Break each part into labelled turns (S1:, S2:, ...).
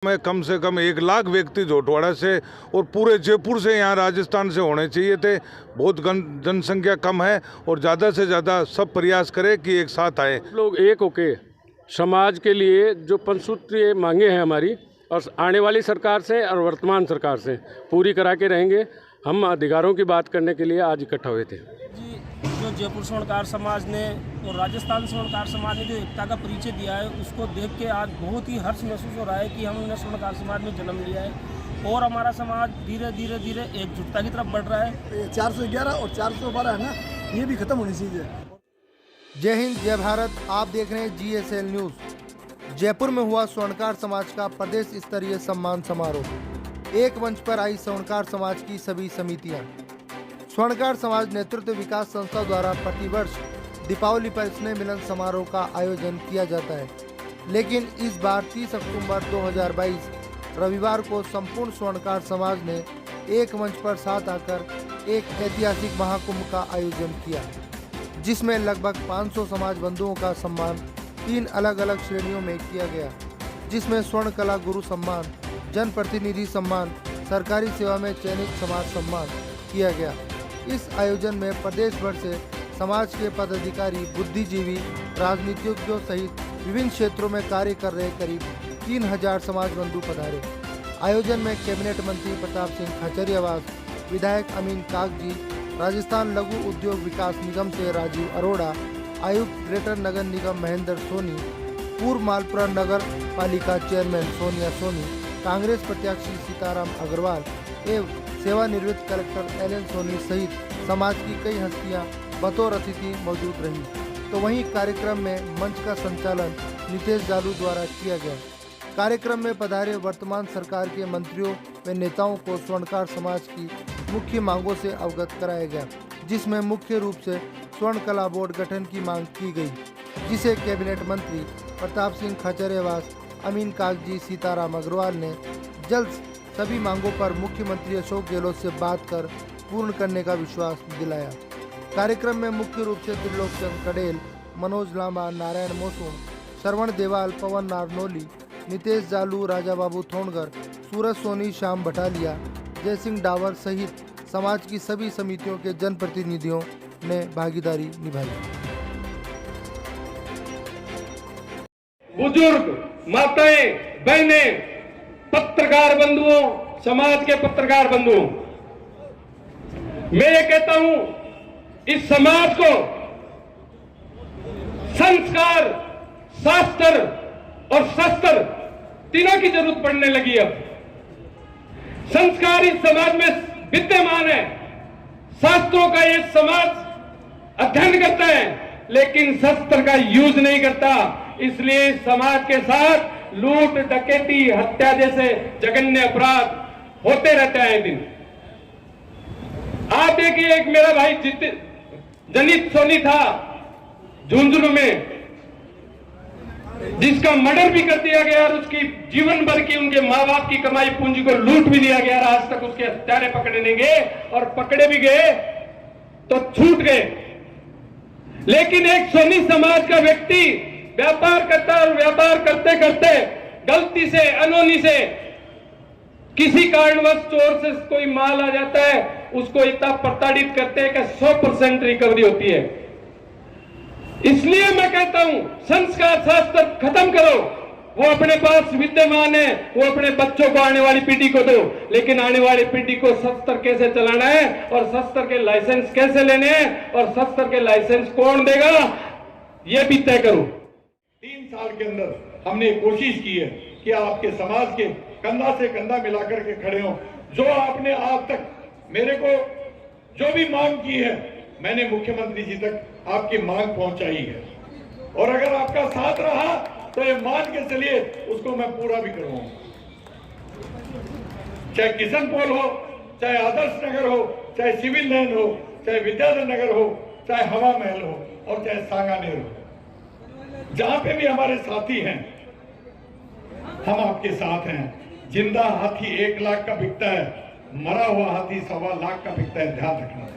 S1: में कम से कम 1 लाख व्यक्ति झोटवाड़ा से और पूरे जयपुर से यहाँ राजस्थान से होने चाहिए थे। बहुत जनसंख्या कम है और ज़्यादा से ज़्यादा सब प्रयास करें कि एक साथ आए।
S2: लोग एक होके समाज के लिए जो पंचसूत्रीय मांगे हैं हमारी, और आने वाली सरकार से और वर्तमान सरकार से पूरी करा के रहेंगे। हम अधिकारों की बात करने के लिए आज इकट्ठा हुए थे।
S3: जी, जो जयपुर स्वर्णकार समाज ने और राजस्थान स्वर्णकार समाज ने जो एकता का परिचय दिया है, उसको देख के आज बहुत ही हर्ष महसूस हो रहा है कि हमने स्वर्णकार समाज में जन्म लिया है और हमारा समाज धीरे धीरे एकजुटता की तरफ बढ़ रहा है।
S4: 411 और 412 है ना, ये भी खत्म होनी चाहिए।
S5: जय हिंद, जय भारत। आप देख रहे हैं GSL न्यूज। जयपुर में हुआ स्वर्णकार समाज का प्रदेश स्तरीय सम्मान समारोह। एक मंच पर आई स्वर्णकार समाज की सभी समितियां। स्वर्णकार समाज नेतृत्व विकास संस्था द्वारा प्रतिवर्ष दीपावली पर स्नेह मिलन समारोह का आयोजन किया जाता है, लेकिन इस बार 30 अक्टूबर 2022 रविवार को संपूर्ण स्वर्णकार समाज ने एक मंच पर साथ आकर एक ऐतिहासिक महाकुंभ का आयोजन किया, जिसमें लगभग 500 समाज बंधुओं का सम्मान 3 अलग अलग श्रेणियों में किया गया, जिसमें स्वर्ण कला गुरु सम्मान, जनप्रतिनिधि सम्मान, सरकारी सेवा में चयनित समाज सम्मान किया गया। इस आयोजन में प्रदेश भर से समाज के पदाधिकारी, बुद्धिजीवी, राजनीतिज्ञों सहित विभिन्न क्षेत्रों में कार्य कर रहे करीब 3000 समाज बंधु पधारे। आयोजन में कैबिनेट मंत्री प्रताप सिंह खाचरियावास, विधायक अमीन कागजी, राजस्थान लघु उद्योग विकास निगम से राजीव अरोड़ा, आयुक्त ग्रेटर नगर निगम महेंद्र सोनी, पूर्व मालपुरा नगर पालिका चेयरमैन सोनिया सोनी, कांग्रेस प्रत्याशी सीताराम अग्रवाल एवं सेवानिवृत्त कलेक्टर LN सोनी सहित समाज की कई हस्तियां बतौर अतिथि मौजूद रही। तो वहीं कार्यक्रम में मंच का संचालन नितेश जालू द्वारा किया गया। कार्यक्रम में पधारे वर्तमान सरकार के मंत्रियों व नेताओं को स्वर्णकार समाज की मुख्य मांगों से अवगत कराया गया, जिसमें मुख्य रूप से स्वर्ण कला बोर्ड गठन की मांग की गई, जिसे कैबिनेट मंत्री प्रताप सिंह खाचरियावास, अमीन कागजी, सीताराम अग्रवाल ने जल्द सभी मांगों पर मुख्यमंत्री अशोक गहलोत से बात कर पूर्ण करने का विश्वास दिलाया। कार्यक्रम में मुख्य रूप से त्रिलोक चंद कडेल, मनोज लांबा, नारायण मोसूम, श्रवण देवाल, पवन नारनोली, नितेश जालू, राजा बाबू थोनगर, सूरज सोनी, श्याम भटालिया, जयसिंह डावर सहित समाज की सभी समितियों के जनप्रतिनिधियों ने भागीदारी निभाई।
S2: बुजुर्ग, माताएं, बहनें, पत्रकार बंधुओं, समाज के पत्रकार बंधुओं, मैं ये कहता हूं, इस समाज को संस्कार, शास्त्र और शस्त्र तीनों की जरूरत पड़ने लगी। अब संस्कार इस समाज में विद्यमान है, शास्त्रों का ये समाज अध्ययन करता है, लेकिन शस्त्र का यूज नहीं करता। इसलिए समाज के साथ लूट, डकैती, हत्या जैसे जघन्य अपराध होते रहते हैं दिन। आप देखिए, एक मेरा भाई जनित सोनी था झुंझुनू में, जिसका मर्डर भी कर दिया गया और उसकी जीवन भर की उनके माँ बाप की कमाई पूंजी को लूट भी लिया गया। आज तक उसके हत्यारे पकड़े नहीं गए, और पकड़े भी गए तो छूट गए। लेकिन एक सोनी समाज का व्यक्ति व्यापार करता है और व्यापार करते करते गलती से, अनहोनी से, किसी कारणवश चोर से कोई माल आ जाता है, उसको इतना प्रताड़ित करते हैं कि 100% रिकवरी होती है। इसलिए मैं कहता हूं, संस्कार शास्त्र खत्म करो। वो अपने पास विद्यमान है, वो अपने बच्चों को, आने वाली पीढ़ी को दो, लेकिन आने वाली पीढ़ी को शस्त्र कैसे चलाना है और शस्त्र के लाइसेंस कैसे लेने हैं और शस्त्र के लाइसेंस कौन देगा, ये भी तय करो।
S6: 3 साल के अंदर हमने कोशिश की है कि आपके समाज के कंधा से कंधा मिलाकर के खड़े हों। जो आपने आज तक मेरे को जो भी मांग की है, मैंने मुख्यमंत्री जी तक आपकी मांग पहुंचाई है, और अगर आपका साथ रहा तो ये मान के चलिए उसको मैं पूरा भी करूंगा। चाहे किशन पोल हो, चाहे आदर्श नगर हो, चाहे सिविल लाइन हो, चाहे विद्याधर नगर हो, चाहे हवा महल हो और चाहे सांगानेर हो, जहां पे भी हमारे साथी हैं, हम आपके साथ हैं। जिंदा हाथी 1 लाख का बिकता है, मरा हुआ हाथी 1.25 लाख का बिकता है, ध्यान रखना।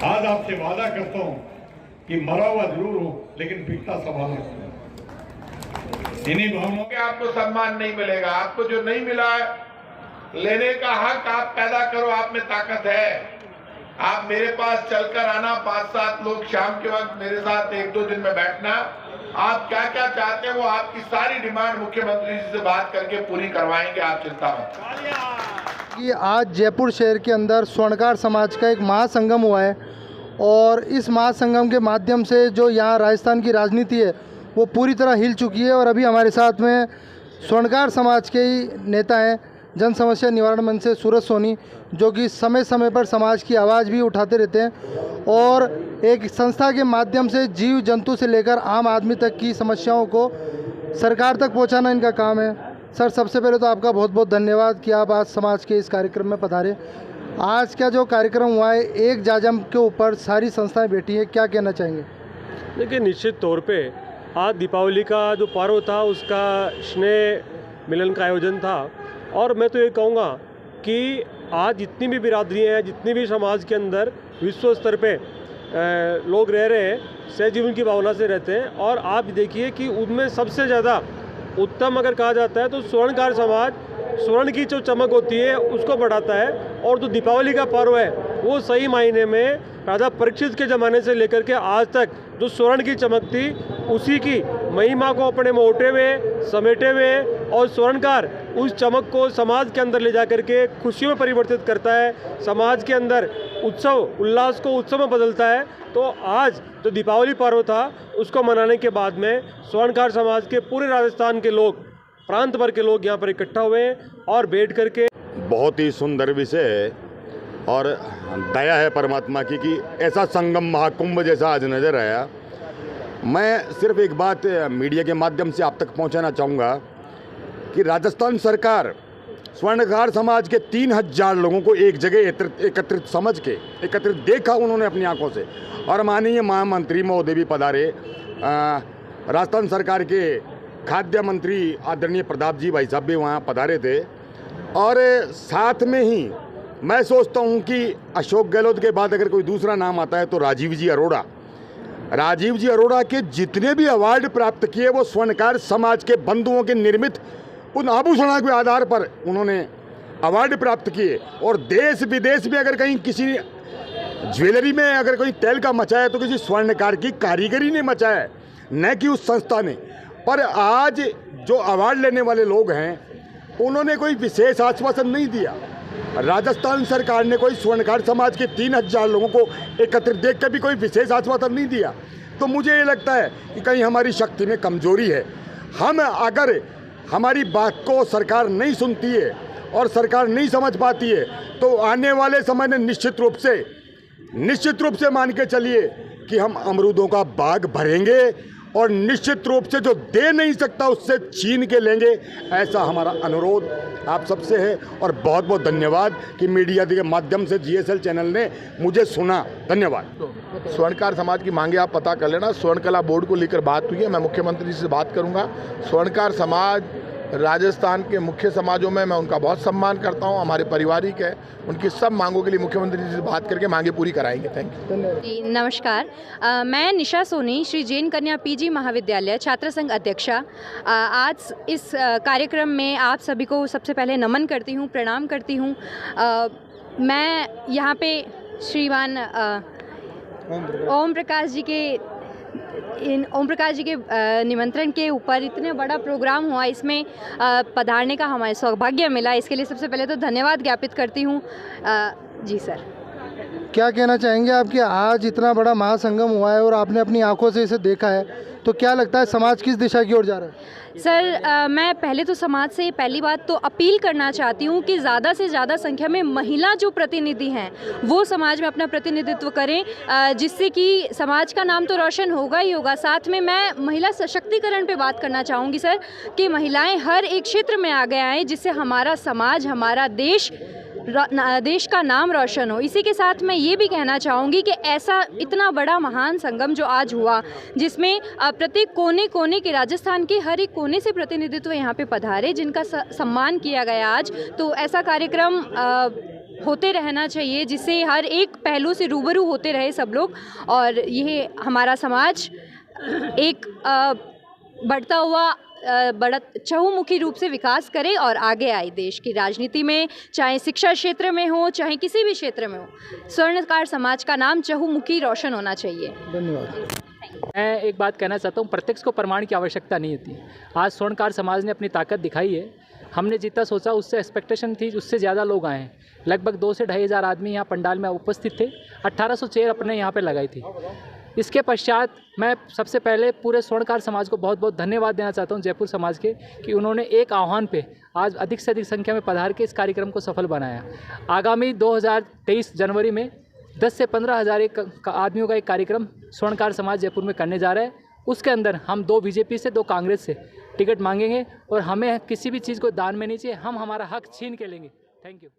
S6: आज आपसे वादा करता हूं कि मरा हुआ जरूर हो, लेकिन बिकता 1.25 लाख। इन्हीं भवनों
S7: कि आपको सम्मान नहीं मिलेगा। आपको जो नहीं मिला है, लेने का हक आप पैदा करो, आप में ताकत है। आप मेरे पास चलकर आना, 5-7 लोग शाम के वक्त मेरे साथ 1-2 दिन में बैठना। आप क्या क्या चाहते हैं वो आपकी सारी डिमांड मुख्यमंत्री जी से बात करके पूरी करवाएंगे, आप चिंता मत करिए।
S5: कि आज जयपुर शहर के अंदर स्वर्णकार समाज का एक महासंगम हुआ है और इस महासंगम के माध्यम से जो यहाँ राजस्थान की राजनीति है वो पूरी तरह हिल चुकी है। और अभी हमारे साथ में स्वर्णकार समाज के ही नेता हैं, जन समस्या निवारण मंच से सूरज सोनी, जो कि समय समय पर समाज की आवाज़ भी उठाते रहते हैं और एक संस्था के माध्यम से जीव जंतु से लेकर आम आदमी तक की समस्याओं को सरकार तक पहुंचाना इनका काम है। सर, सबसे पहले तो आपका बहुत बहुत धन्यवाद कि आप आज समाज के इस कार्यक्रम में पधारे। आज का जो कार्यक्रम हुआ है, एक जाजम के ऊपर सारी संस्थाएं बैठी हैं, क्या कहना चाहेंगे?
S8: देखिए, निश्चित तौर पे आज दीपावली का जो पर्व था उसका स्नेह मिलन का आयोजन था और मैं तो ये कहूँगा कि आज जितनी भी बिरादरियाँ हैं, जितनी भी समाज के अंदर विश्व स्तर पे लोग रह रहे हैं, सहजीवन की भावना से रहते हैं। और आप देखिए कि उनमें सबसे ज़्यादा उत्तम अगर कहा जाता है तो स्वर्णकार समाज स्वर्ण की जो चमक होती है उसको बढ़ाता है। और जो दीपावली का पर्व है वो सही मायने में राजा परीक्षित के ज़माने से लेकर के आज तक जो स्वर्ण की चमक थी उसी की महिमा को अपने में ओटे हुए, समेटे हुए और स्वर्णकार उस चमक को समाज के अंदर ले जा करके खुशियों में परिवर्तित करता है, समाज के अंदर उत्सव उल्लास को उत्सव में बदलता है। तो आज जो दीपावली पर्व था उसको मनाने के बाद में स्वर्णकार समाज के पूरे राजस्थान के लोग, प्रांत भर के लोग यहाँ पर इकट्ठा हुए और बैठ करके
S9: बहुत ही सुंदर विषय है और दया है परमात्मा की कि ऐसा संगम महाकुंभ जैसा आज नज़र आया। मैं सिर्फ एक बात मीडिया के माध्यम से आप तक पहुंचाना चाहूँगा कि राजस्थान सरकार स्वर्णकार समाज के 3000 लोगों को एक जगह एकत्रित देखा उन्होंने अपनी आंखों से। और माननीय महामंत्री महोदय भी पधारे, राजस्थान सरकार के खाद्य मंत्री आदरणीय प्रताप जी भाई साहब भी वहाँ पधारे थे। और साथ में ही मैं सोचता हूँ कि अशोक गहलोत के बाद अगर कोई दूसरा नाम आता है तो राजीव जी अरोड़ा के जितने भी अवार्ड प्राप्त किए वो स्वर्णकार समाज के बंधुओं के निर्मित उन आभूषणों के आधार पर उन्होंने अवार्ड प्राप्त किए। और देश विदेश में अगर कहीं किसी ज्वेलरी में अगर कोई तेल का मचा है तो किसी स्वर्णकार की कारीगरी ने मचा है, न कि उस संस्था ने। पर आज जो अवार्ड लेने वाले लोग हैं उन्होंने कोई विशेष आश्वासन नहीं दिया। राजस्थान सरकार ने कोई स्वर्णकार समाज के 3000 लोगों को एकत्रित देख कर भी कोई विशेष आश्वासन नहीं दिया। तो मुझे ये लगता है कि कहीं हमारी शक्ति में कमजोरी है। हम अगर हमारी बात को सरकार नहीं सुनती है और सरकार नहीं समझ पाती है तो आने वाले समय में निश्चित रूप से मान के चलिए कि हम अमरूदों का बाग भरेंगे और निश्चित रूप से जो दे नहीं सकता उससे छीन के लेंगे। ऐसा हमारा अनुरोध आप सबसे है। और बहुत बहुत धन्यवाद कि मीडिया के माध्यम से GSL चैनल ने मुझे सुना। धन्यवाद।
S7: स्वर्णकार समाज की मांगे आप पता कर लेना। स्वर्ण कला बोर्ड को लेकर बात हुई है, मैं मुख्यमंत्री जी से बात करूंगा। स्वर्णकार समाज राजस्थान के मुख्य समाजों में मैं उनका बहुत सम्मान करता हूं, हमारे पारिवारिक है। उनकी सब मांगों के लिए मुख्यमंत्री जी से बात करके मांगे पूरी कराएंगे। Thank you.
S10: नमस्कार, मैं निशा सोनी, श्री जैन कन्या PG महाविद्यालय छात्र संघ अध्यक्षा। आज इस कार्यक्रम में आप सभी को सबसे पहले नमन करती हूं, प्रणाम करती हूं। मैं यहाँ पे श्रीमान ओम प्रकाश जी के निमंत्रण के ऊपर इतने बड़ा प्रोग्राम हुआ, इसमें पधारने का हमारे सौभाग्य मिला, इसके लिए सबसे पहले तो धन्यवाद ज्ञापित करती हूँ। जी सर,
S5: क्या कहना चाहेंगे आप कि आज इतना बड़ा महासंगम हुआ है और आपने अपनी आंखों से इसे देखा है, तो क्या लगता है समाज किस दिशा की ओर जा रहा है?
S10: सर, मैं पहले तो समाज से पहली बात तो अपील करना चाहती हूँ कि ज़्यादा से ज़्यादा संख्या में महिला जो प्रतिनिधि हैं वो समाज में अपना प्रतिनिधित्व करें, जिससे कि समाज का नाम तो रोशन होगा ही होगा। साथ में मैं महिला सशक्तिकरण पे बात करना चाहूँगी सर, कि महिलाएं हर एक क्षेत्र में आगे आएँ, जिससे हमारा समाज, हमारा देश का नाम रोशन हो। इसी के साथ मैं ये भी कहना चाहूँगी कि ऐसा इतना बड़ा महान संगम जो आज हुआ, जिसमें प्रत्येक कोने के राजस्थान के हर एक कोने से प्रतिनिधित्व यहाँ पे पधारे, जिनका सम्मान किया गया आज, तो ऐसा कार्यक्रम होते रहना चाहिए, जिससे हर एक पहलू से रूबरू होते रहे सब लोग और ये हमारा समाज एक बढ़ता हुआ बड़ा चहुमुखी रूप से विकास करे और आगे आए देश की राजनीति में, चाहे शिक्षा क्षेत्र में हो, चाहे किसी भी क्षेत्र में हो। स्वर्णकार समाज का नाम चहुमुखी रोशन होना चाहिए।
S4: धन्यवाद।
S11: मैं एक बात कहना चाहता हूँ, प्रत्यक्ष को प्रमाण की आवश्यकता नहीं होती। आज स्वर्णकार समाज ने अपनी ताकत दिखाई है। हमने जितना सोचा उससे एक्सपेक्टेशन थी, उससे ज़्यादा लोग आए हैं। लगभग 2 से 2.5 हज़ार आदमी यहाँ पंडाल में उपस्थित थे। 1800 चेयर अपने यहाँ पे लगाई थी। इसके पश्चात मैं सबसे पहले पूरे स्वर्णकार समाज को बहुत बहुत धन्यवाद देना चाहता हूँ, जयपुर समाज के, कि उन्होंने एक आह्वान पे आज अधिक से अधिक संख्या में पधार के इस कार्यक्रम को सफल बनाया। आगामी 2023 जनवरी में 10 से 15 हज़ार आदमियों का एक कार्यक्रम स्वर्णकार समाज जयपुर में करने जा रहा है। उसके अंदर हम 2 बीजेपी से 2 कांग्रेस से टिकट मांगेंगे और हमें किसी भी चीज़ को दान में नहीं चाहिए। हम हमारा हक छीन के लेंगे। Thank you.